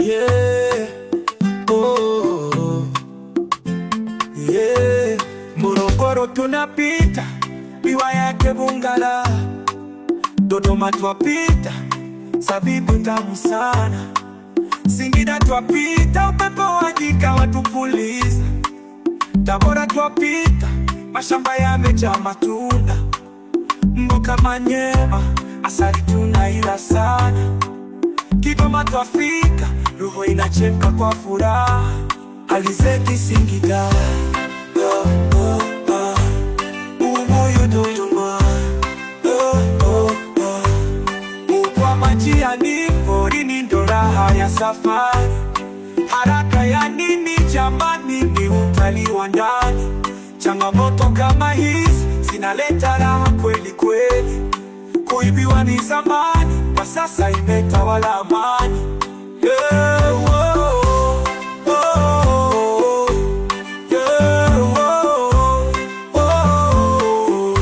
Yeah, oh, yeah. Morogoro tunapita, miwa yake Bungala. Dodoma twapita, zabibu tamu sana. Singida twapita, upepo wa nyika watupuliza. Tabora twapita, mashamba yamejaa matunda. Mboka Manyema, asali tunaila sana. Kigoma twafika, roho inachemka kwa furaha. Alizeti Singida, Umoyo Dodoma, Mkwa Majiani, porini ndo raha ya safari. Haraka ya nini jamani, ni utalii wa ndani. Changamoto kama hizi zinaleta raha kweli kweli. Kuibiwa ni zamani, kwa sasa imetawala amani. Yeah, oh, oh, oh, yeah, oh, oh, oh.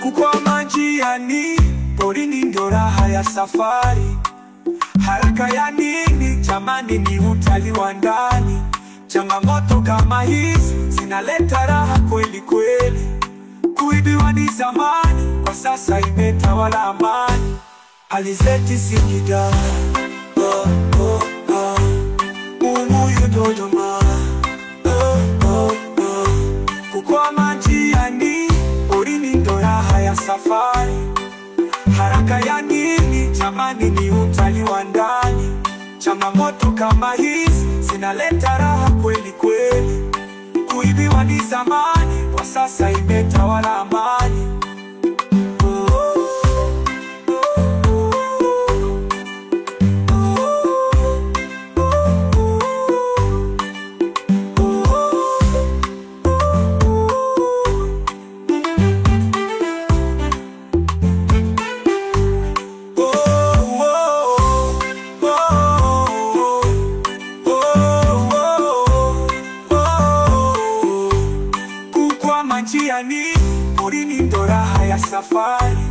Kukwama njiani, porini ndio raha ya safari. Haraka ya nini jamani, ni utalii wa ndani. Changamoto kama hizi zinaleta raha kweli kweli. Kuibiwa ni zamani, kwa sasa imetawala amani. Alizeti Singida, Umoyo Dodoma, kukwama njiani, porini ndo raha ya safari. Haraka ya nini jamani, ni utalii wa ndani. Changamoto kama hizi zinaleta raha kweli kweli. Kuibiwa ni zamani, kwa sasa imetawala amani. Njiani, porini ndo raha ya safari.